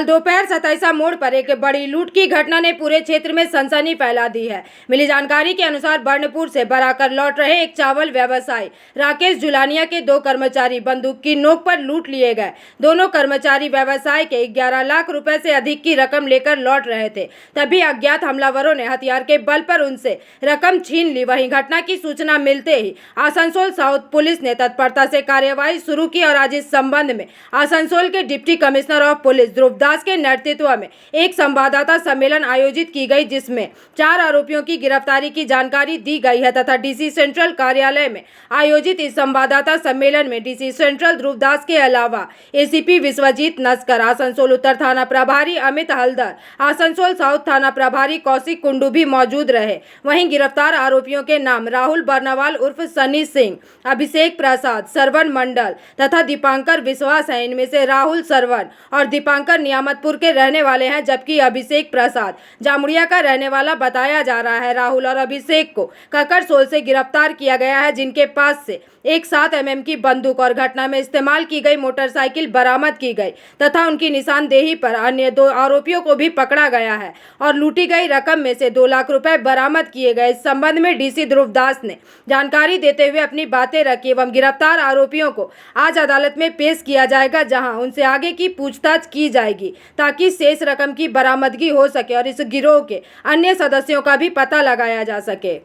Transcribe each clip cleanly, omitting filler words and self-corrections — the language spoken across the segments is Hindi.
कल दोपहर सताइसा मोड़ पर एक बड़ी लूट की घटना ने पूरे क्षेत्र में सनसनी फैला दी है। मिली जानकारी के अनुसार बर्नपुर से बराकर लौट रहे एक चावल व्यवसायी राकेश जुलानिया के 2 कर्मचारी बंदूक की नोक पर लूट लिए गए। दोनों कर्मचारी व्यवसाय के 11 लाख रुपए से अधिक की रकम लेकर लौट रहे थे, तभी अज्ञात हमलावरों ने हथियार के बल पर उनसे रकम छीन ली। वहीं घटना की सूचना मिलते ही आसनसोल साउथ पुलिस ने तत्परता से कार्यवाही शुरू की और आज इस संबंध में आसनसोल के डिप्टी कमिश्नर ऑफ पुलिस ध्रुव दास के नेतृत्व में एक संवाददाता सम्मेलन आयोजित की गई, जिसमें 4 आरोपियों की गिरफ्तारी की जानकारी दी गई है तथा डीसी सेंट्रल कार्यालय में आयोजित इस संवाददाता सम्मेलन में डीसी सेंट्रल ध्रुव दास के अलावा एसीपी विश्वजीत नस्कर, आसनसोल उत्तर थाना प्रभारी अमित हल्दर, आसनसोल साउथ थाना प्रभारी कौशिक कुंडू भी मौजूद रहे। वहीं गिरफ्तार आरोपियों के नाम राहुल बर्नवाल उर्फ सनी सिंह, अभिषेक प्रसाद, सरवन मंडल तथा दीपांकर विश्वास है। इनमें से राहुल सरवन और दीपांकर नियामतपुर के रहने वाले हैं, जबकि अभिषेक प्रसाद जामुड़िया का रहने वाला बताया जा रहा है। राहुल और अभिषेक को ककरसोल से गिरफ्तार किया गया है, जिनके पास से एक 7 mm की बंदूक और घटना में इस्तेमाल की गई मोटरसाइकिल बरामद की गई तथा उनकी निशानदेही पर अन्य 2 आरोपियों को भी पकड़ा गया है और लूटी गई रकम में से 2 लाख रुपए बरामद किए गए। इस संबंध में डीसी ध्रुव दास ने जानकारी देते हुए अपनी बातें रखी एवं गिरफ्तार आरोपियों को आज अदालत में पेश किया जाएगा, जहां उनसे आगे की पूछताछ की जाएगी ताकि शेष रकम की बरामदगी हो सके और इस गिरोह के अन्य सदस्यों का भी पता लगाया जा सके।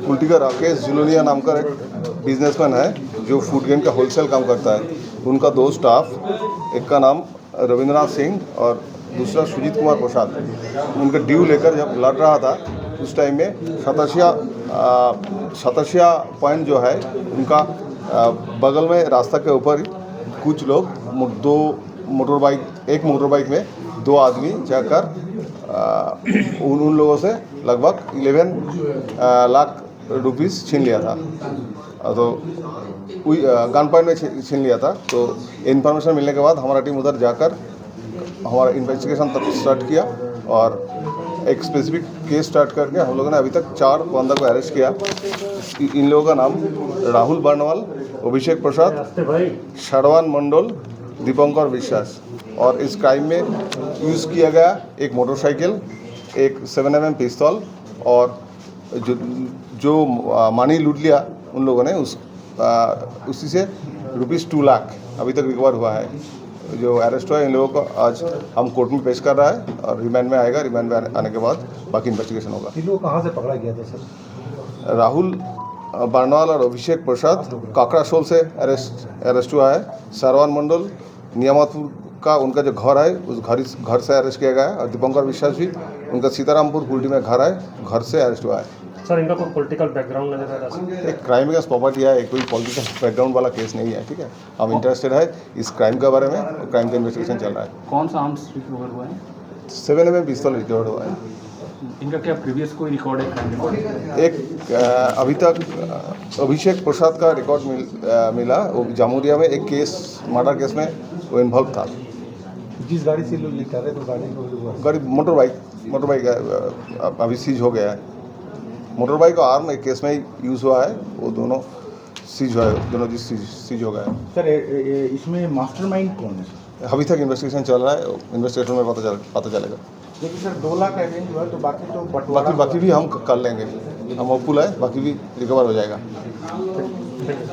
कुल्टी का राकेश जुलानिया नाम का एक बिजनेसमैन है जो फूड ग्रेन का होलसेल काम करता है। उनका 2 स्टाफ, एक का नाम रविंद्रनाथ सिंह और दूसरा सुजीत कुमार प्रसाद, उनका ड्यू लेकर जब लड़ रहा था उस टाइम में सतसिया पॉइंट जो है उनका बगल में रास्ता के ऊपर कुछ लोग एक मोटर बाइक में 2 आदमी जाकर उन लोगों से लगभग 11 लाख रुपीस छीन लिया था, तो गन पॉइंट में छीन लिया था। तो इन्फॉर्मेशन मिलने के बाद हमारा टीम उधर जाकर हमारा इन्वेस्टिगेशन तब स्टार्ट किया और एक स्पेसिफिक केस स्टार्ट करके हम लोगों ने अभी तक 4 बंदों को अरेस्ट किया। इन लोगों का नाम राहुल बर्नवाल, अभिषेक प्रसाद, सरवन मंडल, दीपंकर विश्वास। और इस क्राइम में यूज़ किया गया एक मोटरसाइकिल, एक 7 mm पिस्तौल और जो मनी लूट लिया उन लोगों ने उसी से ₹2 लाख अभी तक रिकवर हुआ है। जो अरेस्ट हुआ है इन लोगों को आज हम कोर्ट में पेश कर रहा है और रिमांड में आएगा। रिमांड में आने के बाद बाकी इन्वेस्टिगेशन होगा। इन लोगों को कहाँ से पकड़ा गया था सर? राहुल बर्नवाल और अभिषेक प्रसाद काकरासोल से अरेस्ट हुआ है। सरवन मंडल नियामतपुर का उनका जो घर है उस घर से अरेस्ट किया गया है और दीपंकर विश्वास भी उनका सीतारामपुर कुल्टी में घर है, घर से अरेस्ट हुआ है। सर, इनका कोई पॉलिटिकल बैकग्राउंड नजर आ रहा है? एक क्राइम अगेंस्ट प्रॉपर्टी है, कोई पॉलिटिकल बैकग्राउंड वाला केस नहीं है। ठीक है, हम इंटरेस्टेड है इस क्राइम के बारे में, क्राइम का इन्वेस्टिगेशन चल रहा है। कौन सा आर्म्स रिकवर हुआ है? 7 mm पिस्तौल रिकवर हुआ है। इनका क्या प्रीवियस कोई रिकॉर्ड है? एक अभी तक अभिषेक प्रसाद का रिकॉर्ड मिला, वो जामुरिया में एक केस, मर्डर केस में वो इन्वॉल्व था। जिस गाड़ी से लोग निकाल रहे तो गाड़ी मोटर बाइक अभी सीज हो गया है। मोटर बाइक और आर्म एक केस में यूज़ हुआ है, वो दोनों सीज हुआ है, दोनों सीज हो गया है। सर, इसमें मास्टरमाइंड कौन है? अभी तक इन्वेस्टिगेशन चल रहा है, इन्वेस्टिगेशन में पता चलेगा। लेकिन सर 2 लाख अरेंज हुआ तो बाकी भी हम कर लेंगे, हम होपफुल है, बाकी भी रिकवर हो जाएगा।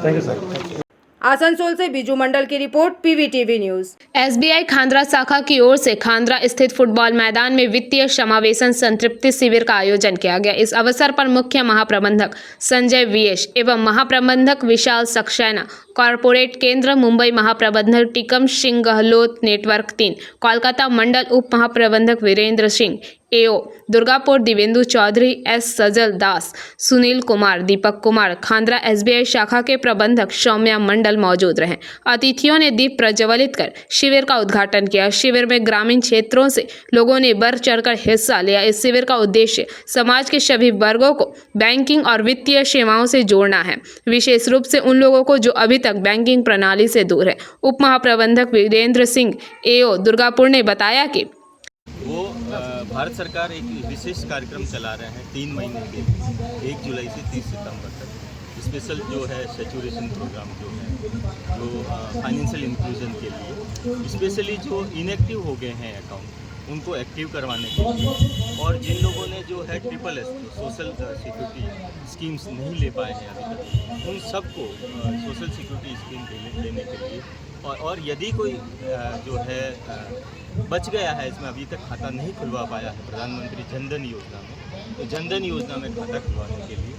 Thank you sir. आसनसोल से बीजू मंडल की रिपोर्ट, पीवीटीवी न्यूज। एसबीआई खांद्रा शाखा की ओर से खांद्रा स्थित फुटबॉल मैदान में वित्तीय समावेशन संतृप्ति शिविर का आयोजन किया गया। इस अवसर पर मुख्य महाप्रबंधक संजय वीएस एवं महाप्रबंधक विशाल सक्सेना, कॉरपोरेट केंद्र मुंबई महाप्रबंधक टिकम सिंह गहलोत, नेटवर्क 3 कोलकाता मंडल उप महाप्रबंधक वीरेंद्र सिंह, एओ दुर्गापुर दिवेंदु चौधरी, एस सजल दास, सुनील कुमार, दीपक कुमार, खांद्रा एसबीआई शाखा के प्रबंधक सौम्या मंडल मौजूद रहे। अतिथियों ने दीप प्रज्वलित कर शिविर का उद्घाटन किया। शिविर में ग्रामीण क्षेत्रों से लोगों ने बढ़ चढ़कर हिस्सा लिया। इस शिविर का उद्देश्य समाज के सभी वर्गों को बैंकिंग और वित्तीय सेवाओं से जोड़ना है, विशेष रूप से उन लोगों को जो अभी तक बैंकिंग प्रणाली से दूर है। उप महाप्रबंधक वीरेंद्र सिंह, एओ दुर्गापुर ने बताया कि वो भारत सरकार एक विशेष कार्यक्रम चला रहे हैं 3 महीने के, 1 जुलाई से 30 सितंबर तक। स्पेशल जो है सेचुरेशन प्रोग्राम जो है जो फाइनेंशियल इंक्लूजन के लिए स्पेशली जो इनएक्टिव हो गए हैं अकाउंट उनको एक्टिव करवाने के लिए, और जिन लोगों ने जो है SSS जो सोशल सिक्योरिटी स्कीम्स नहीं ले पाए हैं अभी तक, उन सबको सोशल सिक्योरिटी स्कीम देने के लिए, और यदि कोई जो है बच गया है इसमें अभी तक खाता नहीं खुलवा पाया है प्रधानमंत्री जनधन योजना में, तो जनधन योजना में खाता खुलवाने के लिए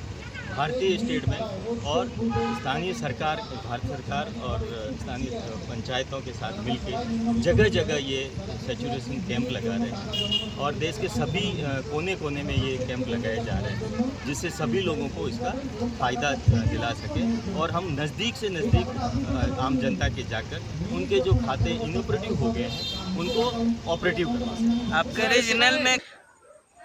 भारतीय स्टेट बैंक और स्थानीय सरकार, भारत सरकार और स्थानीय पंचायतों के साथ मिलकर जगह जगह ये सेचुरेशन कैंप लगा रहे हैं, और देश के सभी कोने कोने में ये कैंप लगाए जा रहे हैं, जिससे सभी लोगों को इसका फ़ायदा दिला सके और हम नज़दीक से नज़दीक आम जनता के जाकर उनके जो खाते इनऑपरेटिव हो गए हैं उनको ऑपरेटिव करवा सकें। आपके रीजनल में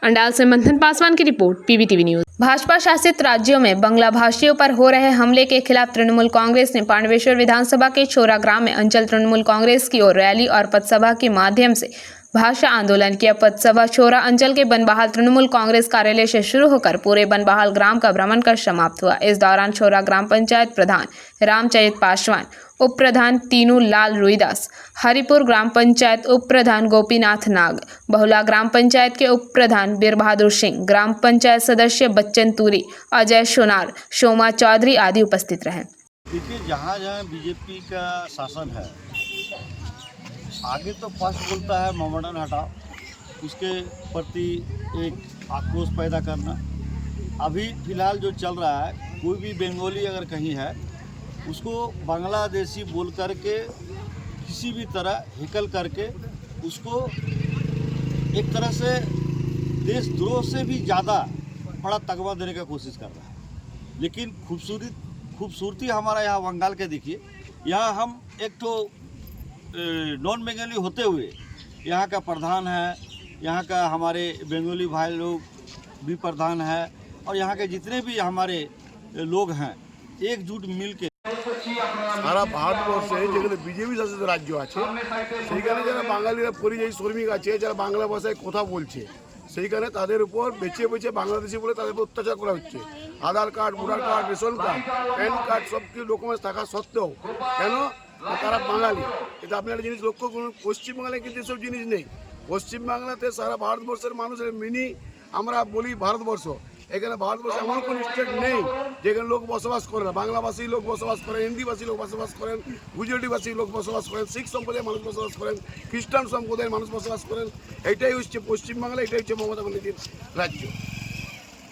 अंडाल से मंथन पासवान की रिपोर्ट, पीवीटीवी न्यूज। भाजपा शासित राज्यों में बांग्ला भाषियों पर हो रहे हमले के खिलाफ तृणमूल कांग्रेस ने पांडवेश्वर विधानसभा के छोरा ग्राम में अंचल तृणमूल कांग्रेस की ओर रैली और पथसभा के माध्यम से भाषा आंदोलन किया। पथसभा छोरा अंचल के बनबहाल तृणमूल कांग्रेस कार्यालय से शुरू होकर पूरे बनबहाल ग्राम का भ्रमण कर समाप्त हुआ। इस दौरान छोरा ग्राम पंचायत प्रधान रामचरित पासवान, उप प्रधान तीनू लाल रुईदास, हरिपुर ग्राम पंचायत उप प्रधान गोपीनाथ नाग, बहुला ग्राम पंचायत के उप प्रधान बीर बहादुर सिंह, ग्राम पंचायत सदस्य बच्चन तूरी, अजय सोनार, शोमा चौधरी आदि उपस्थित रहे। देखिए, जहाँ जहाँ बीजेपी का शासन है, आगे तो फर्स्ट बोलता है मोमडन हटाओ, उसके प्रति एक आक्रोश पैदा करना। अभी फिलहाल जो चल रहा है, कोई भी बंगाली अगर कहीं है उसको बांग्लादेशी बोल करके किसी भी तरह हिकल करके उसको एक तरह से देशद्रोह से भी ज़्यादा बड़ा तगमा देने का कोशिश कर रहा है। लेकिन खूबसूरती हमारा यहाँ बंगाल के देखिए, यहाँ हम एक तो नॉन बंगाली होते हुए यहाँ का प्रधान है, यहाँ का हमारे बंगाली भाई लोग भी प्रधान है, और यहाँ के जितने भी हमारे लोग हैं एकजुट मिल के সারা ভারতবর্ষে যেখানে বিজেপি শাসিত রাজ্য আছে সেইখানে যারা বাঙালিরা পরিযায়ী শ্রমিক আছে, যারা বাংলা ভাষায় কথা বলছে, সেইখানে তাদের উপর বেছে বেছে বাংলাদেশি বলে তাদের উপর অত্যাচার করা হচ্ছে। Aadhaar card, voter card, ration card, PAN card সব কিছু ডকুমেন্টস থাকা সত্ত্বেও কেন তারা বাঙালি। কিন্তু আপনি একটা জিনিস লক্ষ্য করুন, পশ্চিমবাংলায় কিন্তু এসব জিনিস নেই। পশ্চিমবাংলাতে সারা ভারতবর্ষের মানুষের মিনি আমরা বলি ভারতবর্ষ, এখানে ভারতবর্ষে এমন কোনো স্টেট নেই যেখানে লোক বসবাস করে না। বাংলাভাষী লোক বসবাস করেন, হিন্দিভাষী লোক বসবাস করেন, গুজরাটিভাষী লোক বসবাস করেন, শিখ সম্প্রদায়ের মানুষ বসবাস করেন, খ্রিস্টান সম্প্রদায়ের মানুষ বসবাস করেন। এইটাই হচ্ছে পশ্চিমবাংলা, এটাই হচ্ছে মমতা ব্যানার্জির রাজ্য।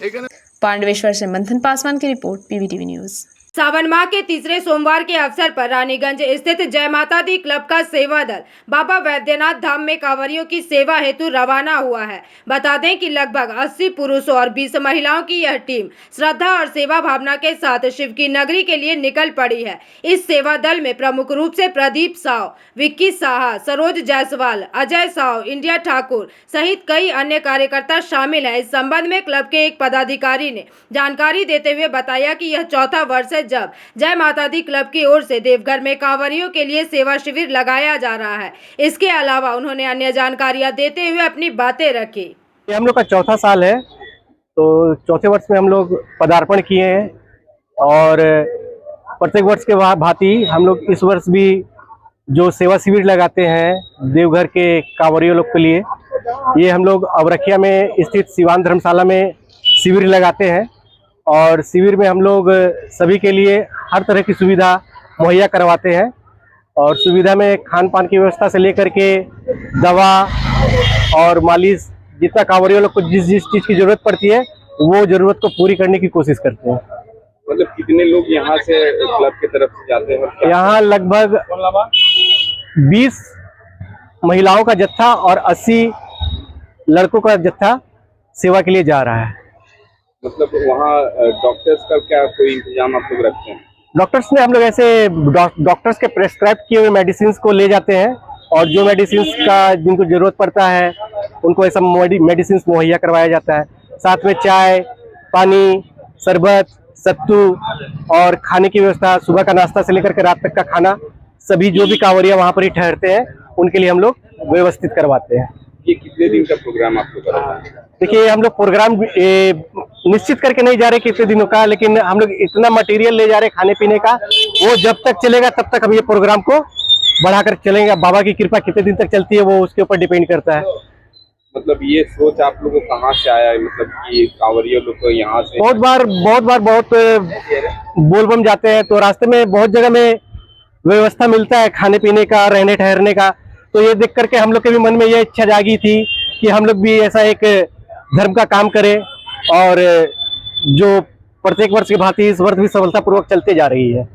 এখানে पांडवेश्वर से मंथन पासवान की रिपोर्ट, पीवीटीवी न्यूज। सावन माह के तीसरे सोमवार के अवसर पर रानीगंज स्थित जय माता दी क्लब का सेवा दल बाबा वैद्यनाथ धाम में कांवरियों की सेवा हेतु रवाना हुआ है। बता दें कि लगभग 80 पुरुषों और 20 महिलाओं की यह टीम श्रद्धा और सेवा भावना के साथ शिव की नगरी के लिए निकल पड़ी है। इस सेवा दल में प्रमुख रूप से प्रदीप साव, विक्की साहा, सरोज जायसवाल, अजय साव, इंडिया ठाकुर सहित कई अन्य कार्यकर्ता शामिल हैं। इस संबंध में क्लब के एक पदाधिकारी ने जानकारी देते हुए बताया कि यह चौथा वर्ष है जब जय माता दी क्लब की ओर से देवघर में कांवरियों के लिए सेवा शिविर लगाया जा रहा है। इसके अलावा उन्होंने अन्य जानकारियां देते हुए अपनी बातें रखी। ये हम लोग का चौथा साल है, तो चौथे वर्ष में हम लोग पदार्पण किए हैं, और प्रत्येक वर्ष के भांति हम लोग इस वर्ष भी जो सेवा शिविर लगाते हैं देवघर के कांवरियों लोग के लिए, ये हम लोग अवरखिया में स्थित सिवान धर्मशाला में शिविर लगाते हैं। और शिविर में हम लोग सभी के लिए हर तरह की सुविधा मुहैया करवाते हैं, और सुविधा में खान पान की व्यवस्था से लेकर के दवा और मालिश, जितना कांवरियों लोग को जिस जिस चीज़ की ज़रूरत पड़ती है वो ज़रूरत को पूरी करने की कोशिश करते हैं। मतलब कितने लोग यहाँ से क्लब की तरफ से जाते हैं? यहाँ लगभग 20 महिलाओं का जत्था और 80 लड़कों का जत्था सेवा के लिए जा रहा है। मतलब वहाँ डॉक्टर्स का क्या कोई इंतजाम आप लोग रखते हैं? डॉक्टर्स ने हम लोग ऐसे डॉक्टर्स के प्रेस्क्राइब किए हुए मेडिसिन को ले जाते हैं, और जो मेडिसिन का जिनको जरूरत पड़ता है उनको ऐसा मेडिसिन मुहैया करवाया जाता है। साथ में चाय, पानी, शरबत, सत्तू और खाने की व्यवस्था, सुबह का नाश्ता से लेकर के रात तक का खाना, सभी जो भी कांवरिया वहाँ पर ही ठहरते हैं उनके लिए हम लोग व्यवस्थित करवाते हैं। ये कितने दिन का प्रोग्राम आप लोग कराते हैं? देखिए हम लोग प्रोग्राम निश्चित करके नहीं जा रहे कितने दिनों का, लेकिन हम लोग इतना मटेरियल ले जा रहे खाने पीने का, वो जब तक चलेगा तब तक हम ये प्रोग्राम को बढ़ाकर चलेंगे। बाबा की कृपा कितने दिन तक चलती है वो उसके ऊपर डिपेंड करता है। मतलब ये सोच आप लोगों को कहाँ से आया है? मतलब कि कांवरिया लोग को यहाँ से बहुत बोलबम जाते हैं तो रास्ते में बहुत जगह में व्यवस्था मिलता है खाने पीने का, रहने ठहरने का, तो ये देख करके हम लोग के भी मन में ये इच्छा जागी थी कि हम लोग भी ऐसा एक धर्म का काम करें, और जो प्रत्येक वर्ष की भांति इस वर्ष भी सफलतापूर्वक चलते जा रही है।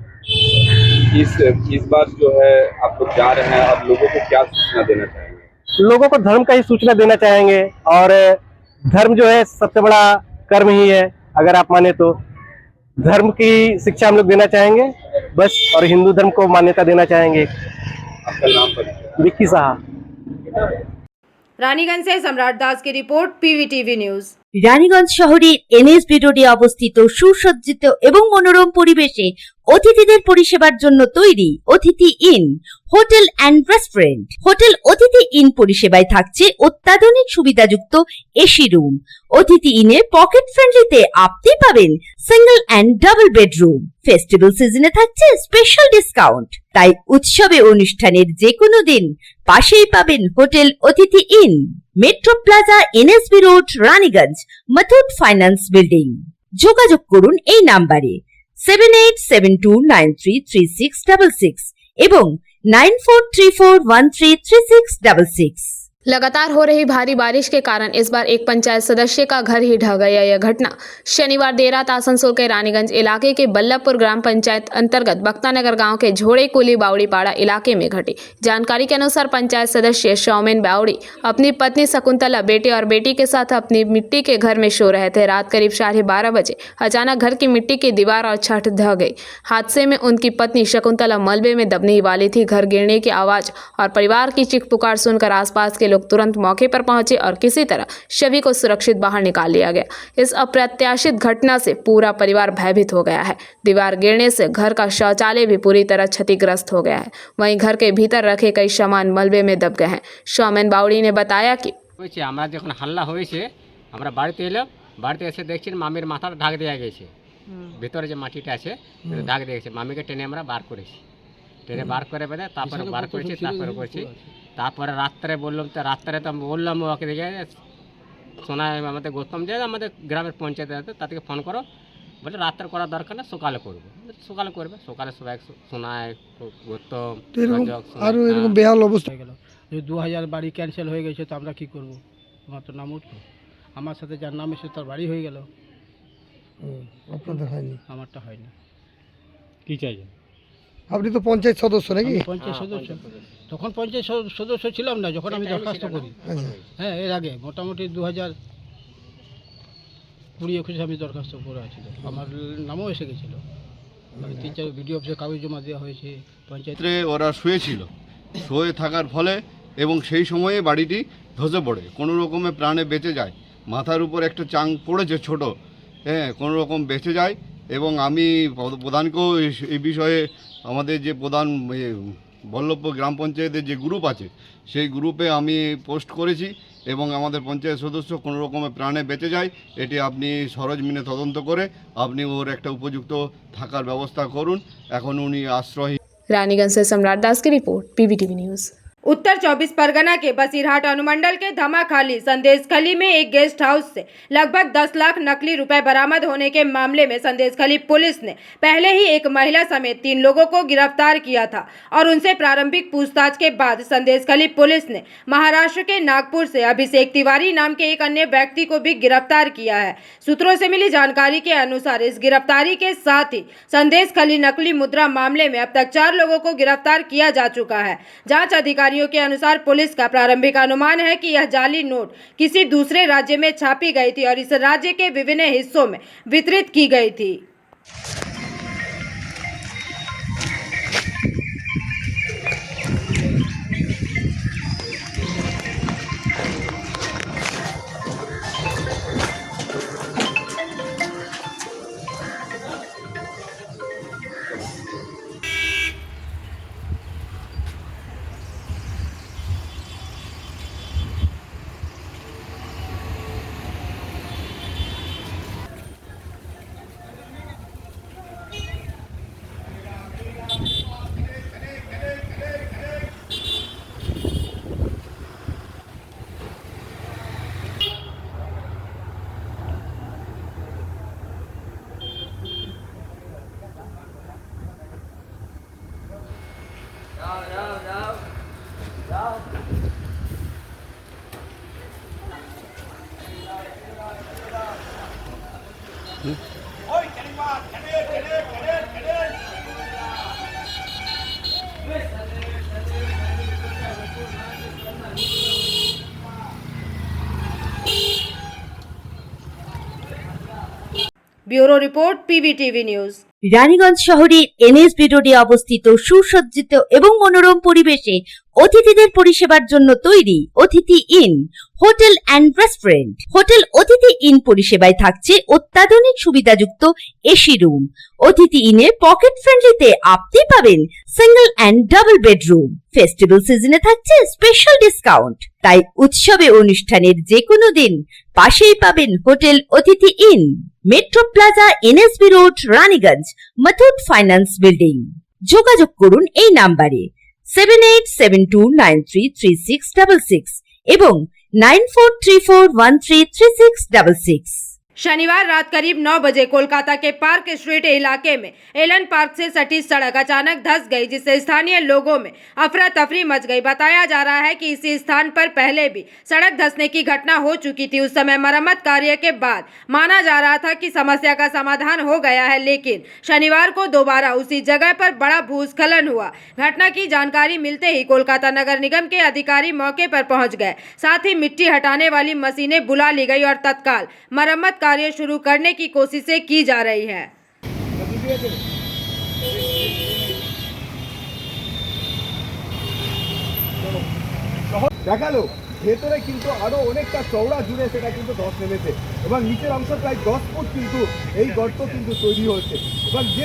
इस बार जो है आप लोग जा रहे हैं और लोगों को क्या सूचना देना चाहेंगे? लोगों को धर्म का ही सूचना देना चाहेंगे, और धर्म जो है सबसे बड़ा कर्म ही है, अगर आप माने तो धर्म की शिक्षा हम लोग देना चाहेंगे बस, और हिंदू धर्म को मान्यता देना चाहेंगे। आपका नाम परिचय? विक्की साहा। রানীগঞ্জ से सम्राट दास की रिपोर्ट, पीवीटीवी न्यूज। রানীগঞ্জ শহরের এনএসবি রোডে অবস্থিত সুসজ্জিত এবং মনোরম পরিবেশে অতিথিদের পরিষেবার জন্য তৈরি অতিথি in hotel and restaurant. Hotel অতিথি ইন পরিষেবায় থাকছে অত্যাধুনিক সুবিধাযুক্ত এসি রুম। অতিথি ইনের পকেট ফ্রেন্ডলিতে আপনি পাবেন single and double bedroom. Festival সিজনে থাকছে স্পেশাল ডিসকাউন্ট, তাই উৎসবে অনুষ্ঠানের যে কোনো দিন পাশেই পাবেন হোটেল অতিথি in, metro plaza, NSB road, Raniganj, Muthoot finance building. যোগাযোগ করুন এই নাম্বারে 7872933666 এবং 9434133666। लगातार हो रही भारी बारिश के कारण इस बार एक पंचायत सदस्य का घर ही ढह गया। यह घटना शनिवार देर रात आसनसोल के रानीगंज इलाके के बल्लभपुर ग्राम पंचायत अंतर्गत बक्तानगर गांव के झोड़े कुली बावड़ी पाड़ा इलाके में घटी। जानकारी के अनुसार पंचायत सदस्य शौमेन बावड़ी अपनी पत्नी शकुंतला, बेटे और बेटी के साथ अपनी मिट्टी के घर में सो रहे थे। रात करीब 12:30 बजे अचानक घर की मिट्टी की दीवार और छत ढह गई। हादसे में उनकी पत्नी शकुंतला मलबे में दबने ही वाली थी। घर गिरने की आवाज और परिवार की चीख पुकार सुनकर आसपास के लोग तुरंत मौके पर पहुंचे और किसी तरह सभी को सुरक्षित बाहर निकाल लिया गया। इस अप्रत्याशित घटना से पूरा परिवार भयभीत हो गया है। दीवार गिरने से घर का शौचालय भी पूरी तरह क्षतिग्रस्त हो गया है। वहीं घर के भीतर रखे कई सामान मलबे में दब गए हैं। शौमेन बावड़ी ने बताया कि আমরা যখন হাল্লা হয়েছে আমরা বাড়িতে এলাম, বাড়িতে এসে দেখছি মামির মাথাটা ঢাক দেওয়া গেছে, ভিতরে যে মাটিটা আছে ঢাক দিয়ে গেছে। মামিকে টেনে আমরা বার করেছি, টেনে বার করে বেঁধে তারপরে বার করেছি, তারপরে রাত্রে বললাম, তো রাত্রে তো বললাম ওকে দেখে শোনায় আমাদের গৌতম যে আমাদের গ্রামের পঞ্চায়েত আছে তাদেরকে ফোন করো, বলে রাত্রে করার দরকার না, সকালে করবো। সকালে করবে, সকালে সবাই শোনায় গৌতম আরও এরকম বেহাল অবস্থা হয়ে গেল যে 2000 বাড়ি ক্যান্সেল হয়ে গেছে, তো আমরা কী করবো? আমার তো নাম উঠলো, আমার সাথে যার নাম এসে তার বাড়ি হয়ে গেল, আপনাদের হয়নি, আমারটা হয়নি। কি চাই? আপনি তো পঞ্চায়েত সদস্য নাকি? পঞ্চায়েত সদস্য, তখন পঞ্চায়েত সদস্য ছিলাম না যখন আমি দরখাস্ত করি। হ্যাঁ, এর আগে মোটামুটি 2020-21 আমি দরখাস্ত করে আছি, আমার নামও এসে গেছিলো। 3-4 ভিডিও অফিসে কাগজ জমা দেওয়া হয়েছে। পঞ্চায়েতে ওরা শুয়েছিল, শুয়ে থাকার ফলে এবং সেই সময়ে বাড়িটি ধসে পড়ে, কোনো রকমে প্রাণে বেঁচে যায়। মাথার উপর একটা চাং পড়েছে ছোট, হ্যাঁ, কোনো রকম বেঁচে যায়। এবং আমি প্রধানকেও এই বিষয়ে আমাদের যে প্রধান বল্লভপুর গ্রাম পঞ্চায়েতের যে গ্রুপ আছে সেই গ্রুপে আমি পোস্ট করেছি, এবং আমাদের পঞ্চায়েত সদস্য কোনো রকমে প্রাণে বেঁচে যায় এটি আপনি সরজমিনে তদন্ত করে আপনি ওর একটা উপযুক্ত থাকার ব্যবস্থা করুন। এখন উনি আশ্রয়। रानीगंज से सम्राट दास की रिपोर्ट, पीवीटीवी न्यूज। उत्तर 24 परगना के बसीरहाट अनुमंडल के धमाखाली संदेशखली में एक गेस्ट हाउस से लगभग 10 लाख नकली रुपए बरामद होने के मामले में संदेशखली पुलिस ने पहले ही एक महिला समेत 3 लोगों को गिरफ्तार किया था और उनसे प्रारंभिक पूछताछ के बाद संदेशखली पुलिस ने महाराष्ट्र के नागपुर से अभिषेक तिवारी नाम के एक अन्य व्यक्ति को भी गिरफ्तार किया है। सूत्रों से मिली जानकारी के अनुसार इस गिरफ्तारी के साथ ही संदेशखली नकली मुद्रा मामले में अब तक 4 लोगों को गिरफ्तार किया जा चुका है। जांच अधिकारियों के अनुसार पुलिस का प्रारंभिक अनुमान है कि यह जाली नोट किसी दूसरे राज्य में छापी गई थी और इस राज्य के विभिन्न हिस्सों में वितरित की गई थी। Bureau report PVTV news. Raniganj শহরের এনএসবি রোডে অবস্থিত সুসজ্জিত এবং মনোরম পরিবেশে অতিথিদের পরিষেবার জন্য তৈরি অতিথি in hotel and restaurant. Hotel অতিথি ইন পরিষেবায় থাকছে অত্যাধুনিক সুবিধাযুক্ত এসি রুম। অতিথি ইনে পকেট ফ্রেন্ডলিতে আপনি পাবেন single and double bedroom. Festival সিজনে থাকছে স্পেশাল ডিসকাউন্ট। তাই উৎসবে অনুষ্ঠানের যে কোনো দিন পাশেই পাবেন হোটেল অতিথি in, metro plaza, NSB road, Raniganj, Muthoot finance building. যোগাযোগ করুন এই নাম্বারে 7872933666 এবং 9434133666। शनिवार रात करीब 9 बजे कोलकाता के पार्क स्ट्रीट इलाके में एलन पार्क से सटी सड़क अचानक धंस गई, जिससे स्थानीय लोगों में अफरा तफरी मच गई। बताया जा रहा है कि इसी स्थान पर पहले भी सड़क धंसने की घटना हो चुकी थी। उस समय मरम्मत कार्य के बाद माना जा रहा था कि समस्या का समाधान हो गया है, लेकिन शनिवार को दोबारा उसी जगह पर बड़ा भूस्खलन हुआ। घटना की जानकारी मिलते ही कोलकाता नगर निगम के अधिकारी मौके पर पहुंच गए। साथ ही मिट्टी हटाने वाली मशीनें बुला ली गई और तत्काल मरम्मत कार्य शुरू करने की कोशिशें की जा रही है। দেখালো ভেতরে কিন্তু আরো অনেকটা চওড়া জুড়ে সেটা কিন্তু ধস নেমেছে এবং নিচের অংশ প্রায় 10 ফুট কিন্তু এই গর্ত কিন্তু তৈরি হয়েছে এবং যে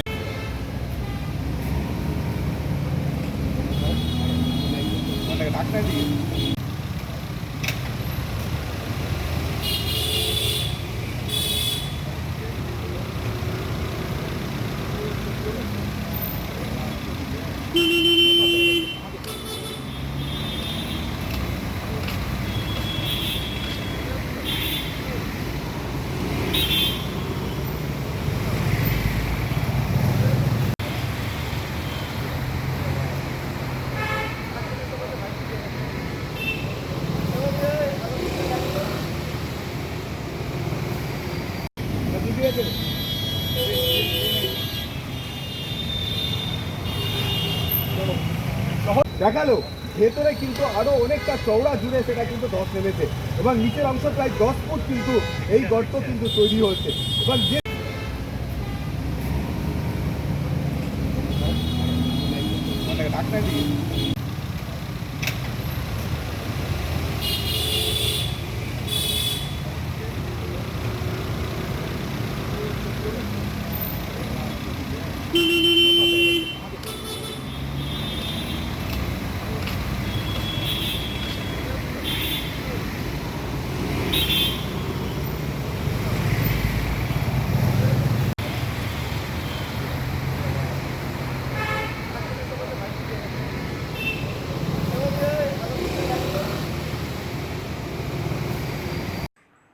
দেখালো ভেতরে কিন্তু আরো অনেকটা চওড়া জুড়ে সেটা কিন্তু ধস নেমেছে এবং নিচের অংশ প্রায় 10 ফুট কিন্তু এই গর্ত কিন্তু তৈরি হয়েছে এবং যে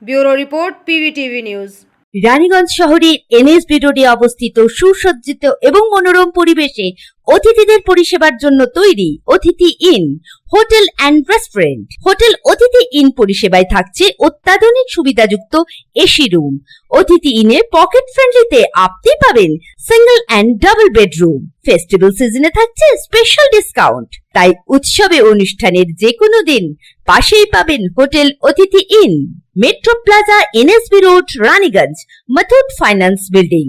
bureau report PVTV news. Raniganj শহরের এনএসবি রোডে অবস্থিত সুসজ্জিত এবং মনোরম পরিবেশে অতিথিদের পরিষেবার জন্য তৈরি অতিথি in hotel and restaurant. Hotel অতিথি ইন পরিষেবায় থাকছে অত্যাধুনিক সুবিধাযুক্ত এসি রুম। অতিথি ইনে পকেট ফ্রেন্ডলিতে আপনি পাবেন single and double bedroom. Festival সিজনে থাকছে স্পেশাল ডিসকাউন্ট। তাই উৎসবে অনুষ্ঠানের যে কোনো দিন পাশেই পাবেন হোটেল অতিথি in, metro plaza, NSB road, Raniganj, Muthoot finance building.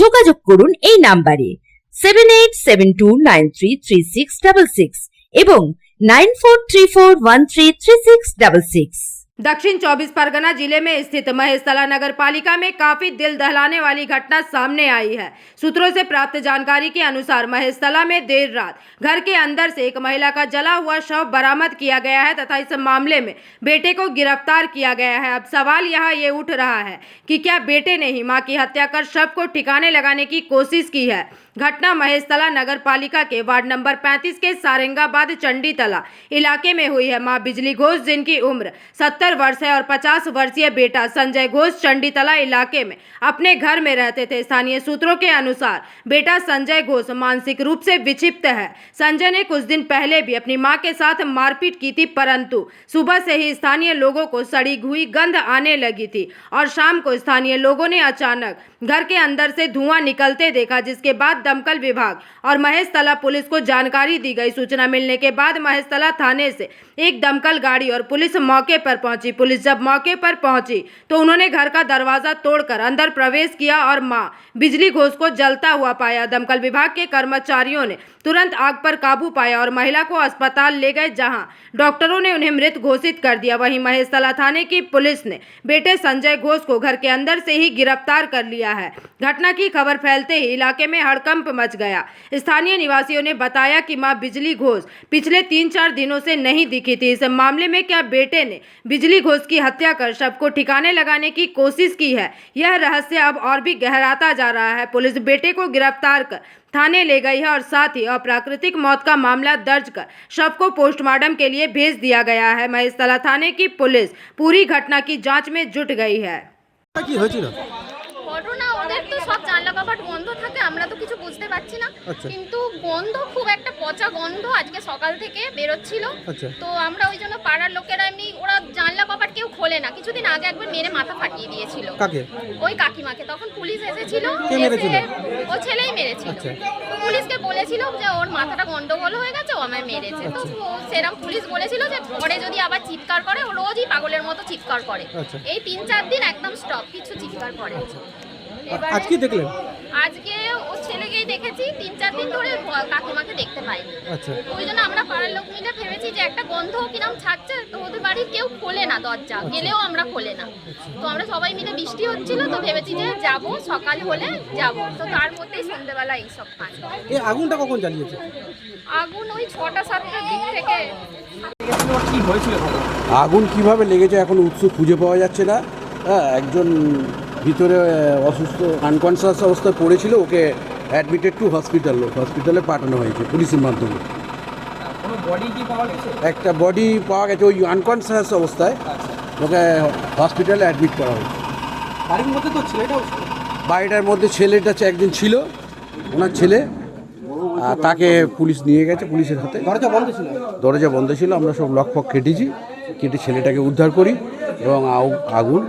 যোগাযোগ করুন এই নাম্বারে 7872933666 এবং 9434133666। दक्षिण 24 परगना जिले में स्थित महेशतला नगर पालिका में काफी दिल दहलाने वाली घटना सामने आई है। सूत्रों से प्राप्त जानकारी के अनुसार महेशतला में देर रात घर के अंदर से एक महिला का जला हुआ शव बरामद किया गया है तथा इस मामले में बेटे को गिरफ्तार किया गया है। अब सवाल यहाँ ये उठ रहा है कि क्या बेटे ने ही मां की हत्या कर शव को ठिकाने लगाने की कोशिश की है। घटना महेशतला नगर पालिका के वार्ड नंबर 35 के सारंगाबाद चंडीतला इलाके में हुई है। मां बिजली घोष जिनकी उम्र 70 वर्ष है और 50 वर्षीय बेटा संजय घोष चंडीतला इलाके में अपने घर में रहते थे। स्थानीय सूत्रों के अनुसार बेटा संजय घोष मानसिक रूप से विक्षिप्त है। संजय ने कुछ दिन पहले भी अपनी मां के साथ मारपीट की थी, परंतु सुबह से ही स्थानीय लोगों को सड़ी हुई गंध आने लगी थी और शाम को स्थानीय लोगों ने अचानक घर के अंदर से धुआं निकलते देखा, जिसके बाद दमकल विभाग और महेशतला पुलिस को जानकारी दी गई। सूचना मिलने के बाद महेशतला थाने से एक दमकल गाड़ी और पुलिस मौके पर पहुंची। पुलिस जब मौके पर पहुंची तो उन्होंने घर का दरवाजा तोड़कर अंदर प्रवेश किया और मां बिजली घोष को जलता हुआ पाया। दमकल विभाग के कर्मचारियों ने तुरंत आग पर काबू पाया और महिला को अस्पताल ले गए, जहां डॉक्टरों ने उन्हें मृत घोषित कर दिया। वहीं महेशतला थाने की पुलिस ने बेटे संजय घोष को घर के अंदर से ही गिरफ्तार कर लिया है। घटना की खबर फैलते ही इलाके में हड़कंप मच गया। स्थानीय निवासियों ने बताया कि मां बिजली घोष पिछले 3-4 दिनों से नहीं दिखी थी। इस मामले में क्या बेटे ने बिजली घोष की हत्या कर शव को ठिकाने लगाने की कोशिश की है, यह रहस्य अब और भी गहराता जा रहा है। पुलिस बेटे को गिरफ्तार कर थाने ले गई है और साथ ही अप्राकृतिक मौत का मामला दर्ज कर शव को पोस्टमार्टम के लिए भेज दिया गया है। महेशतला थाने की पुलिस पूरी घटना की जांच में जुट गई है। ঘটনা ওদের তো সব জানলা কপাট বন্ধ থাকে, আমরা তো কিছু বুঝতে পারছি না, কিন্তু গন্ধ খুব একটা পচা গন্ধ আজকে সকাল থেকে বেরোচ্ছিল। তো আমরা ওই জন্য পাড়ার লোকেরা এমনি ওরা জানলা কপাট কেউ খোলে না, কিছুদিন আগে একবার মেরে মাথা ফাটিয়ে দিয়েছিল ওই কাকিমাকে। তখন পুলিশ এসেছিল, ও ছেলেই মেরেছিল। তো পুলিশকে বলেছিল যে ওর মাথাটা গন্ডগোল হয়ে গেছে, ও আমায় মেরেছে। তো সেরকম পুলিশ বলেছিল যে পরে যদি আবার চিৎকার করে, ও রোজই পাগলের মতো চিৎকার করে। এই 3-4 দিন একদম স্টপ, কিছু চিৎকার করে। আজকে দেখলেন? আজকে ও ছেলেকেই দেখেছি, 3-4 দিন ধরে কাকিমাকে দেখতে পাইনি। ওই জন্য আমরা পাড়ার লোক মিলে ভেবেছি যে একটা গন্ধ কিরম ছাড়ছে, তো ওদের বাড়ির কেউ খোলে না দরজা, গেলেও আমরা খোলে না। তো আমরা সবাই মিলে, বৃষ্টি হচ্ছিল তো ভেবেছি যে যাব, সকাল হলে যাব। তো তার মধ্যেই সন্ধ্যেবেলা এইসব কাণ্ড। এই আগুনটা কখন জ্বালিয়েছে? আগুন ওই 6টা-7টার দিক থেকে। আগুন কিভাবে লেগেছে এখন উৎস খুঁজে পাওয়া যাচ্ছে না। একজন ভিতরে অসুস্থ আনকনসিয়াস অবস্থায় পড়েছিল, ওকে অ্যাডমিটেড টু হসপিটালে পাঠানো হয়েছে পুলিশের মাধ্যমে। একটা বডি পাওয়া গেছে ওই আনকনসিয়াস অবস্থায়, ওকে হসপিটালে অ্যাডমিট করা হয়েছে। বাড়িটার মধ্যে ছেলেটা একদিন ছিল, ওনার ছেলে, আর তাকে পুলিশ নিয়ে গেছে পুলিশের হাতে। দরজা বন্ধ ছিল, আমরা সব লক ফক কেটে ছেলেটাকে উদ্ধার করি এবং আগুন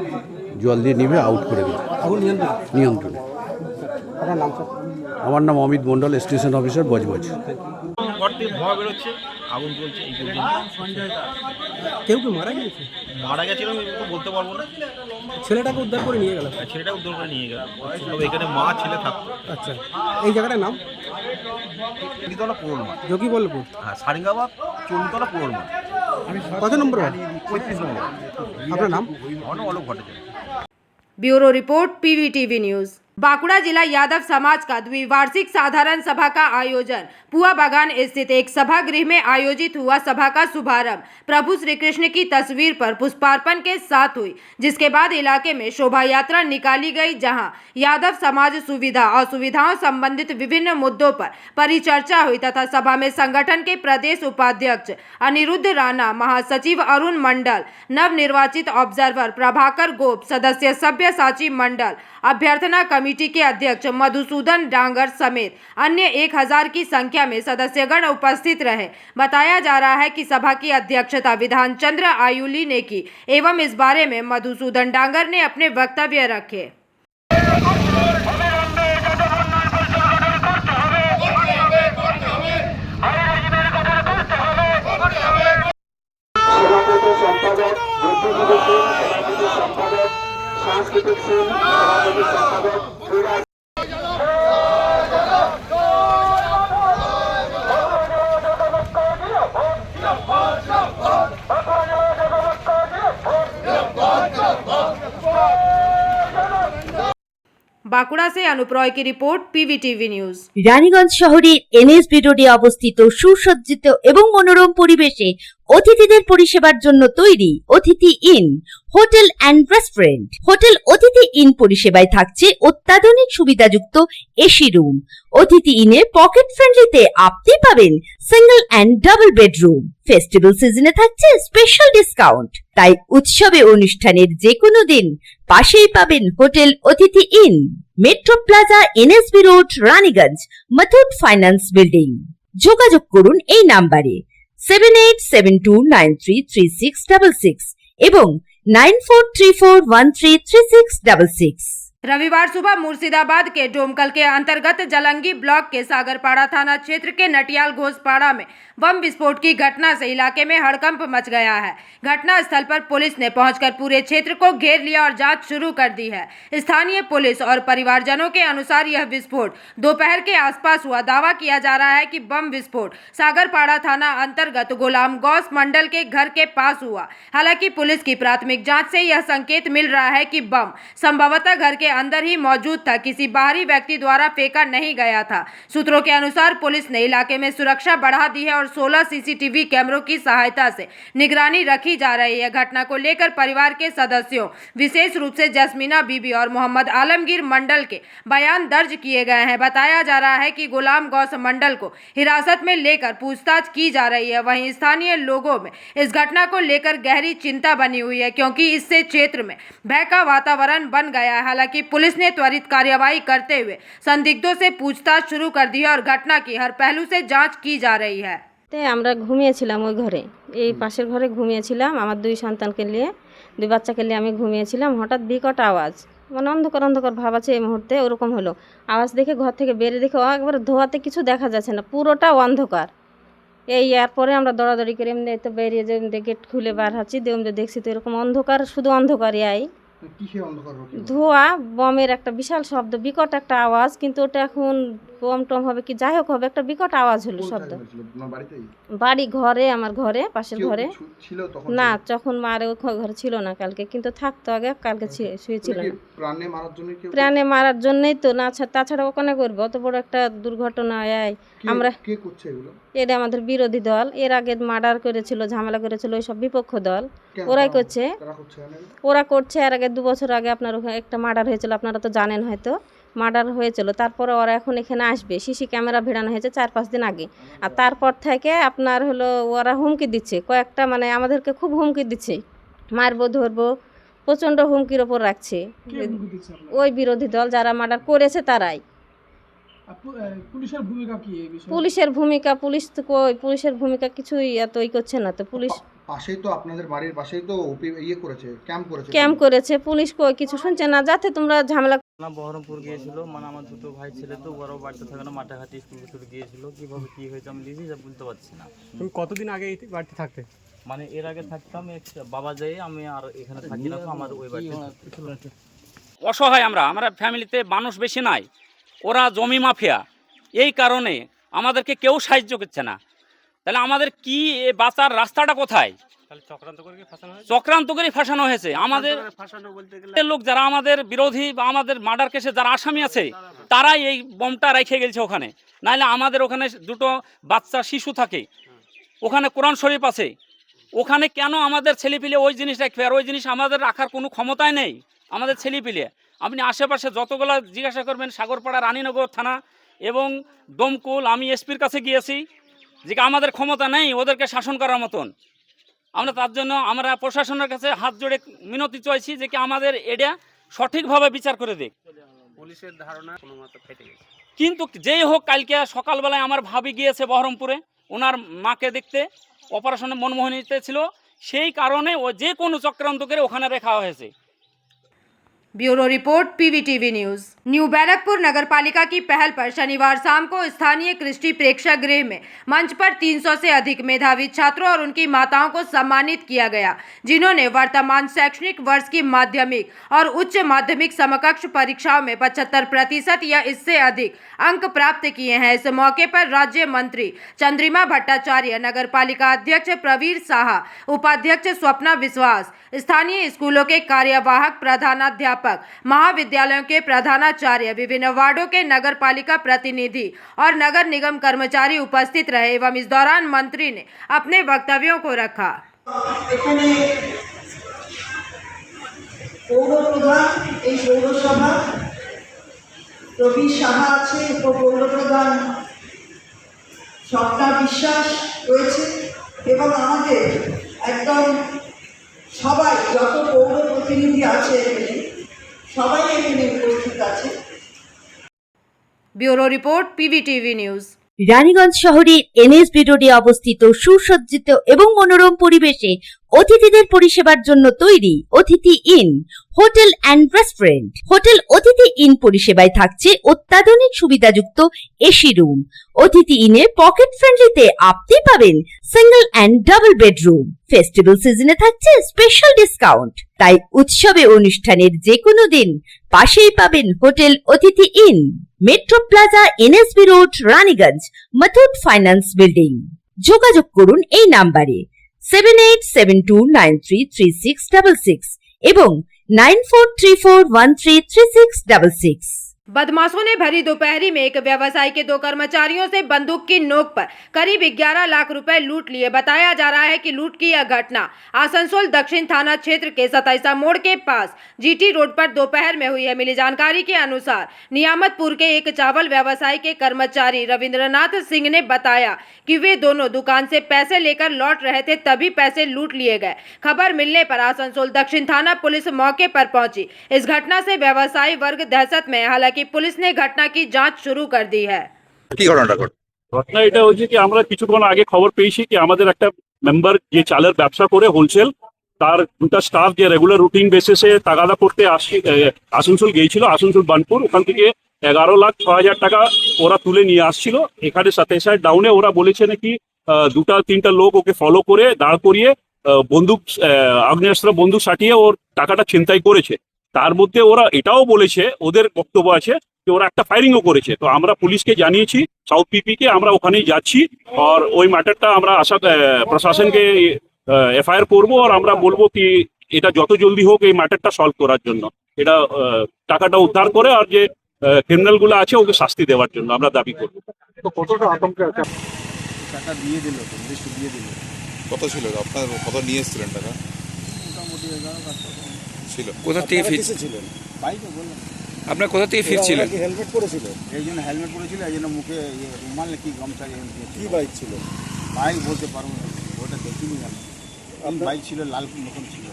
জল দিয়ে নিভে আউট করে দিই নিয়ন্ত্রণে। আমার নাম অমিত মণ্ডল, স্টেশন অফিসার বজবজ। ঘর থেকে ধোঁয়া বেরোচ্ছে, আগুন জ্বলছে। এই পর্যন্ত কেউ কি মারা গিয়েছে? মারা গেছিল তো বলতে পারবো না। ছেলেটাকে উদ্ধার করে নিয়ে গেল? ছেলেটা উদ্ধার করে নিয়ে গেল। তবে এখানে মা ছেলে থাকতো। আচ্ছা, এই জায়গাটার নাম? চণ্ডীতলা পুরোর মাঠ। যোগীবল্লভপুর। হ্যাঁ, সারিঙ্গাবাদ চণ্ডীতলা পুরোর মাঠ। কত নম্বর? 35 নম্বর। আপনার নাম? Alok Bhattacharya. Bureau report PVTV news. Bankura जिला यादव समाज का द्विवार्षिक साधारण सभा का आयोजन पुआ बागान स्थित एक सभागृह में आयोजित हुआ। सभा का शुभारंभ प्रभु श्री कृष्ण की तस्वीर पर पुष्पार्पण के साथ हुई, जिसके बाद इलाके में शोभा यात्रा निकाली गई, जहां यादव समाज सुविधा असुविधाओं संबंधित विभिन्न मुद्दों पर परिचर्चा हुई तथा सभा में संगठन के प्रदेश उपाध्यक्ष अनिरुद्ध राणा, महासचिव अरुण मंडल, नवनिर्वाचित ऑब्जर्वर प्रभाकर गोप, सदस्य सब्यसाची मंडल, अभ्यर्थना कमेटी के अध्यक्ष मधुसूदन डांगर समेत अन्य 1000 की संख्या में सदस्यगण उपस्थित रहे। बताया जा रहा है कि सभा की अध्यक्षता विधान चंद्र आयुली ने की एवं इस बारे में मधुसूदन डांगर ने अपने वक्तव्य रखे। बांकुड़ा से अनुप रॉय की रिपोर्ट पीवीटीवी न्यूज। রানীগঞ্জ শহরের NSB রোডে অবস্থিত সুসজ্জিত এবং মনোরম পরিবেশে অতিথিদের পরিষেবার জন্য তৈরি অতিথি in hotel and restaurant. Hotel অতিথি ইন পরিষেবায় থাকছে অত্যাধুনিক সুবিধাযুক্ত এসি রুম। অতিথি ইনে পকেট ফ্রেন্ডলিতে আপনি পাবেন single and double bedroom. Festival সিজনে থাকছে স্পেশাল ডিসকাউন্ট। তাই উৎসবে অনুষ্ঠানের যে কোনো দিন পাশেই পাবেন হোটেল অতিথি in, metro plaza, NSB road, Raniganj, Muthoot finance building. যোগাযোগ করুন এই নাম্বারে 7872933666 এবং 9434133666। रविवार सुबह मुर्शिदाबाद के डोमकल के अंतर्गत जलंगी ब्लॉक के सागरपाड़ा थाना क्षेत्र के नटियाल घोषपाड़ा में बम विस्फोट की घटना से इलाके में हड़कंप मच गया है। घटना स्थल पर पुलिस ने पहुंचकर पूरे क्षेत्र को घेर लिया और जांच शुरू कर दी है। स्थानीय पुलिस और परिवारजनों के अनुसार यह विस्फोट दोपहर के आसपास हुआ। दावा किया जा रहा है कि बम विस्फोट सागरपाड़ा थाना अंतर्गत गुलाम गौस मंडल के घर के पास हुआ। हालांकि पुलिस की प्राथमिक जांच से यह संकेत मिल रहा है कि बम संभवतः घर के अंदर ही मौजूद था, किसी बाहरी व्यक्ति द्वारा फेंका नहीं गया था। सूत्रों के अनुसार पुलिस ने इलाके में सुरक्षा बढ़ा दी है और 16 सीसीटीवी कैमरों की सहायता से निगरानी रखी जा रही है। घटना को लेकर परिवार के सदस्यों, विशेष रूप से जस्मीना बीबी और मोहम्मद आलमगीर मंडल के बयान दर्ज किए गए हैं। बताया जा रहा है कि गुलाम गौस मंडल को हिरासत में लेकर पूछताछ की जा रही है। वहीं स्थानीय लोगों में इस घटना को लेकर गहरी चिंता बनी हुई है, क्योंकि इससे क्षेत्र में भय का वातावरण बन गया है। हालांकि पुलिस ने त्वरित कार्यवाही करते हुए संदिग्धों से पूछताछ शुरू कर दी है और घटना की हर पहलू से जांच की जा रही है। আমরা ঘুমিয়েছিলাম ওই ঘরে, এই পাশের ঘরে ঘুমিয়েছিলাম। আমার দুই সন্তানকে নিয়ে, দুই বাচ্চাকে নিয়ে আমি ঘুমিয়েছিলাম। হঠাৎ বিকট আওয়াজ, মানে অন্ধকার অন্ধকার ভাব আছে এই মুহূর্তে, ওরকম হলো। আওয়াজ দেখে ঘর থেকে বেরিয়ে দেখে একবারে ধোয়াতে কিছু দেখা যাচ্ছে না, পুরোটা অন্ধকার। এরপরে আমরা দৌড়াদৌড়ি করে এমনি তো বেরিয়ে যে গেট খুলে বার হচ্ছি, দেখছি তো এরকম অন্ধকার, শুধু অন্ধকারই। ধোঁয়া, বমের একটা বিশাল শব্দ, বিকট একটা আওয়াজ, কিন্তু ওটা এখন বম টম হবে কি যাই হোক হবে, একটা বিকট আওয়াজ হলো, শব্দ। বাড়ি ঘরে, আমার ঘরে, পাশের ঘরে না, যখন মারে ওই ঘরে ছিল না কালকে, কিন্তু থাকতো আগে, কালকে শুয়েছিল না। প্রাণে মারার জন্যই তো, না তাছাড়া ওখানে করবো, অত বড় একটা দুর্ঘটনা। আমরা এটা আমাদের বিরোধী দল, এর আগে মার্ডার করেছিল, ঝামেলা করেছিল, ওই সব বিপক্ষ দল, ওরাই করছে, ওরা করছে। এর আগে 2 বছর আগে আপনার ওখানে একটা মার্ডার হয়েছিল, আপনারা তো জানেন হয়তো, মার্ডার হয়েছিল। তারপরে ওরা এখন এখানে আসবে, সিসি ক্যামেরা ভিড়ানো হয়েছে 4-5 দিন আগে। আর তারপর থেকে আপনার হলো ওরা হুমকি দিচ্ছে, কয়েকটা মানে আমাদেরকে খুব হুমকি দিচ্ছে, মারবো ধরবো, প্রচণ্ড হুমকির ওপর রাখছে। ওই বিরোধী দল যারা মার্ডার করেছে তারাই। পুলিশের ভূমিকা, পুলিশ তো কই, পুলিশের ভূমিকা কিছুই এতই করছে না তো। পুলিশ পাশেই তো, আপনাদের বাড়ির পাশেই তো ক্যাম্প করেছে, পুলিশ কই কিছু শুনছে না, যাতে তোমরা ঝামেলা। বহরমপুর গিয়েছিল, মানে আমার দুটো ভাই ছেলে তো, ওরাও বাড়িতে থাকে না, মাঠাঘাটি স্কুল গিয়েছিল। কিভাবে কি হয়েছে আমি নিজেই বুঝতে পারছি না। তুমি কতদিন আগে এই বাড়িতে থাকতে? মানে এর আগে থাকতাম বাবা যাই, আমি আর এখানে থাকি না, আমার ওই বাড়িতে। অসহায় আমরা ফ্যামিলিতে মানুষ বেশি নাই, ওরা জমি মাফিয়া, এই কারণে আমাদেরকে কেউ সাহায্য করছে না। তাহলে আমাদের কি বাঁচার রাস্তাটা কোথায়? চক্রান্ত করে ফাঁসানো হয়েছে আমাদের লোক, যারা আমাদের বিরোধী বা আমাদের মার্ডার কেসে যারা আসামি আছে, তারাই এই বোমটা রেখে গেছে ওখানে। নাহলে আমাদের ওখানে দুটো বাচ্চা শিশু থাকে, ওখানে কোরআন শরীফ আছে, ওখানে কেন আমাদের ছেলেপিলে ওই জিনিস রাখবে? আর ওই জিনিস আমাদের রাখার কোনো ক্ষমতাই নেই আমাদের ছেলেপিলে। আপনি আশেপাশে যতগুলো জিজ্ঞাসা করবেন, সাগরপাড়া, রানীনগর থানা এবং দমকুল, আমি এসপির কাছে গিয়েছি, যে আমাদের ক্ষমতা নেই ওদেরকে শাসন করার মতন। আমরা তার জন্য আমরা প্রশাসনের কাছে হাত জোড়ে মিনতি চাইছি যে কি আমাদের এটা সঠিকভাবে বিচার করে দিক। পুলিশের ধারণা কোনো মতে ফেটে গেছে, কিন্তু যেই হোক, কালকে সকালবেলায় আমার ভাবি গিয়েছে বহরমপুরে ওনার মাকে দেখতে, অপারেশনে মনমোহনীতে ছিল, সেই কারণে ও যে কোনো চক্রান্ত করে ওখানে রেখা হয়েছে। Bureau report PVTV news. New Barrackpore नगर पालिका की पहल पर शनिवार शाम को स्थानीय क्रिस्टी प्रेक्षागृह में मंच पर 300 से अधिक मेधावी छात्रों और उनकी माताओं को सम्मानित किया गया, जिन्होंने वर्तमान शैक्षणिक वर्ष की माध्यमिक और उच्च माध्यमिक समकक्ष परीक्षाओं में 75% या इससे अधिक अंक प्राप्त किए हैं। इस मौके पर राज्य मंत्री चंद्रिमा भट्टाचार्य, नगर पालिका अध्यक्ष प्रवीर साहा, उपाध्यक्ष स्वप्ना विश्वास, स्थानीय स्कूलों के कार्यवाहक प्रधानाध्यापक प्राध्यापक, महाविद्यालयों के प्रधानाचार्य, विभिन्न वार्डों के नगर पालिका प्रतिनिधि और नगर निगम कर्मचारी उपस्थित रहे एवं इस दौरान मंत्री ने अपने वक्तव्यों को रखा। पौरप्रधान এই পৌরসভা রবি সাহা আছে, উপপৌরপ্রধান স্বপ্না বিশ্বাস রয়েছে এবং আমাদের একদম সবাই যত পৌর প্রতিনিধি আছে এখানে সবাই এখানে উপস্থিত আছে। Bureau report PVTV news. Raniganj শহরের এনএসবি রোডে অবস্থিত সুসজ্জিত এবং মনোরম পরিবেশে অতিথিদের পরিষেবার জন্য তৈরি অতিথি in hotel and restaurant. Hotel অতিথি ইন পরিষেবায় থাকছে অত্যাধুনিক সুবিধাযুক্ত এসি রুম। অতিথি ইনে পকেট ফ্রেন্ডলিতে আপনি পাবেন single and double bedroom. Festival সিজনে থাকছে স্পেশাল ডিসকাউন্ট। তাই উৎসবে অনুষ্ঠানের যে কোনো দিন পাশেই পাবেন হোটেল অতিথি in, metro plaza, NSB road, Raniganj, Muthoot finance building. যোগাযোগ করুন এই নাম্বারে 7872933666 এবং 9434133666। बदमाशों ने भरी दोपहरी में एक व्यवसायी के 2 कर्मचारियों से बंदूक की नोक पर करीब 11 लाख रुपए लूट लिए। बताया जा रहा है कि लूट की यह घटना आसनसोल दक्षिण थाना क्षेत्र के 27 मोड़ के पास जीटी रोड पर दोपहर में हुई है। मिली जानकारी के अनुसार नियामतपुर के एक चावल व्यवसायी के कर्मचारी रविंद्रनाथ सिंह ने बताया कि वे दोनों दुकान से पैसे लेकर लौट रहे थे, तभी पैसे लूट लिए गए। खबर मिलने पर आसनसोल दक्षिण थाना पुलिस मौके पर पहुंची। इस घटना से व्यवसायी वर्ग दहशत में है। हालांकि पुलिस ने घटना की जांच शुरू कर दी है। ঘটনা এটা হচ্ছে কি আমরা কিছুক্ষণ আগে খবর পেয়েছি কি আমাদের একটা মেম্বার যে চালের ব্যবসা করে হোলসেল, তার দুটা স্টাফ যে রেগুলার রুটিন বেসিসে তাগাদা করতে আসানসোল গিয়েছিল, আসানসোল বানপুর, ওখান থেকে 11,06,000 টাকা ওরা তুলে নিয়ে আসছিল। এখানে সাথে ডাউনে ওরা বলেছে নাকি 2-3টা লোক ওকে ফলো করে দাঁড় করিয়ে বন্দুক আগ্নেয়াস্ত্র বন্দুক সাটিয়ে ওর টাকাটা ছিনতাই করেছে। তার মধ্যে ওরা এটাও বলেছে, ওদের বক্তব্য আছে যে ওরা একটা ফায়ারিংও করেছে। তো আমরা পুলিশকে জানিয়েছি, সাউথ পিপিকে আমরা ওখানেই যাচ্ছি আর ওই ম্যাটারটা আমরা প্রশাসনকে এফআইআর করবো আর আমরা বলবো কি এটা যত জলদি হোক এই ম্যাটারটা সলভ করার জন্য, এটা টাকাটা উদ্ধার করে আর যে ক্রিমিনাল গুলো আছে ওকে শাস্তি দেওয়ার জন্য আমরা দাবি করবো। তো কতটা আতঙ্কে আছে? টাকা দিয়ে দিল, লিস্ট দিয়ে দিল। কত ছিল আপনার, কত নিয়ে এসেছিলেন টাকা? মোটামুটি 11,00,000 ছিল। কোথা থেকে ছিলেন? বাইকে বললাম। আপনার কোথা থেকে ফিরছিলেন? হেলমেট পরেছিল, এই জন্য হেলমেট পরেছিল, এই জন্য মুখে রুমাল কি গামছা কি বাইক ছিল? বাইক বলতে পারবো না, ওটা দেখিনি আমি। বাইক ছিল লাল মতন ছিল,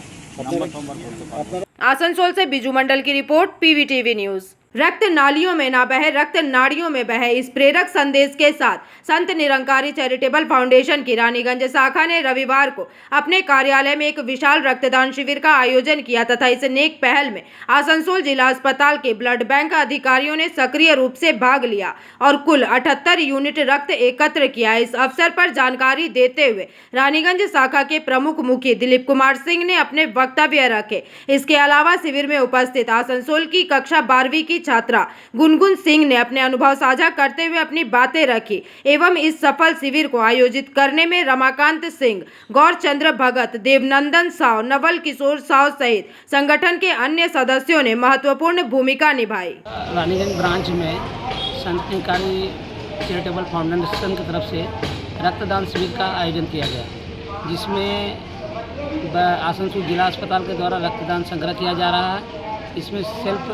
নাম্বার টাম্বার বলতে পারবো। आसनसोल से बिजू मंडल की रिपोर्ट पीवीटीवी न्यूज। रक्त नालियों में ना बहे, रक्त नाड़ियों में बहे, इस प्रेरक संदेश के साथ संत निरंकारी चैरिटेबल फाउंडेशन की रानीगंज शाखा ने रविवार को अपने कार्यालय में एक विशाल रक्तदान शिविर का आयोजन किया तथा इस नेक पहल में आसनसोल जिला अस्पताल के ब्लड बैंक अधिकारियों ने सक्रिय रूप से भाग लिया और कुल 78 यूनिट रक्त एकत्र किया। इस अवसर पर जानकारी देते हुए रानीगंज शाखा के प्रमुख मुखी दिलीप कुमार सिंह ने अपने वक्तव्य रखे। इसके अलावा शिविर में उपस्थित आसनसोल की कक्षा 12वीं की छात्रा गुनगुन सिंह ने अपने अनुभव साझा करते हुए अपनी बातें रखी एवं इस सफल शिविर को आयोजित करने में रमाकांत सिंह, गौरचंद्र भगत, देवनंदन साव, नवल किशोर साव सहित संगठन के अन्य सदस्यों ने महत्वपूर्ण भूमिका निभाई। रानीगंज ब्रांच में संत निरंकारी चैरिटेबल फाउंडेशन की तरफ से रक्तदान शिविर का आयोजन किया गया, जिसमें आसनसोल जिला अस्पताल के द्वारा रक्तदान संग्रह किया जा रहा है। इसमें सेल्फ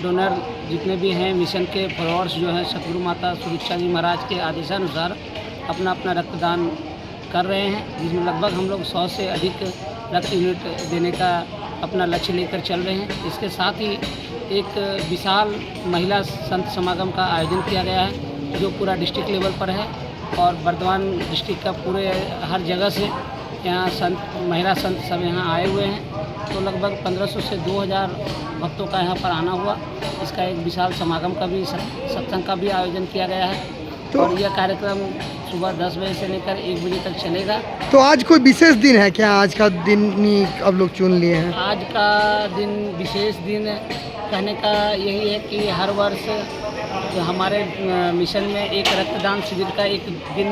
डोनर जितने भी हैं मिशन के फॉलोअर्स जो हैं सतगुरु माता सुदीक्षा जी महाराज के आदेशानुसार अपना अपना रक्तदान कर रहे हैं, जिसमें लगभग हम लोग 100 से अधिक रक्त यूनिट देने का अपना लक्ष्य लेकर चल रहे हैं। इसके साथ ही एक विशाल महिला संत समागम का आयोजन किया गया है जो पूरा डिस्ट्रिक्ट लेवल पर है और बर्धमान डिस्ट्रिक्ट का पूरे हर जगह से यहाँ महिला संत सब यहाँ आए हुए हैं। तो लगभग 1500 से 2000 भक्तों का यहाँ पर आना हुआ। इसका एक विशाल समागम का भी सत्संग का भी आयोजन किया गया है और यह कार्यक्रम सुबह 10 बजे से लेकर 1 बजे तक चलेगा। तो आज कोई विशेष दिन है क्या? आज का दिन ही अब लोग चुन लिए हैं? आज का दिन विशेष दिन कहने का यही है कि हर वर्ष जो हमारे मिशन में एक रक्तदान शिविर का एक दिन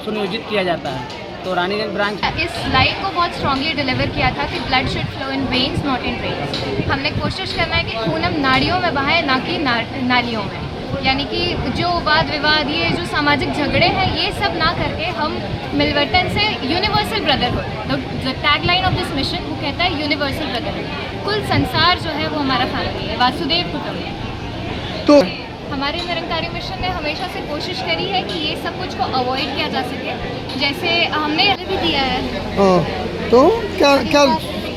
सुनियोजित किया जाता है तो रानीगंज ब्रांच इस लाइन को बहुत स्ट्रांगली डिलीवर किया था कि blood should flow in veins not in drains. हमने कोशिश करना है कि खून हम नाड़ियों में बहाए, ना कि नालियों में। यानी कि जो वाद विवाद, ये जो सामाजिक झगड़े हैं, ये सब ना करके हम मिलवर्तन से universal brotherhood, the tag line of this mission वो कहता है यूनिवर्सल ब्रदरहुड। कुल संसार जो है वो हमारा फैमिली है, वासुदेव कुटुंब। तो हमारे निरंकारी मिशन ने हमेशा से कोशिश करी है कि ये सब कुछ को अवॉइड किया जा सके। जैसे हमने भी दिया है। तो क्या क्या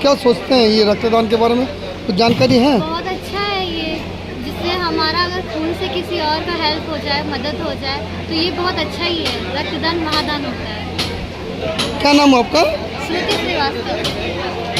क्या सोचते हैं ये रक्तदान के बारे में, कुछ जानकारी है? बहुत अच्छा है ये, जिससे हमारा अगर खून से किसी और का हेल्प हो जाए, मदद हो जाए, तो ये बहुत अच्छा ही है। रक्तदान महादान होता है। क्या नाम है आपका? श्रुति श्रीवास्तव।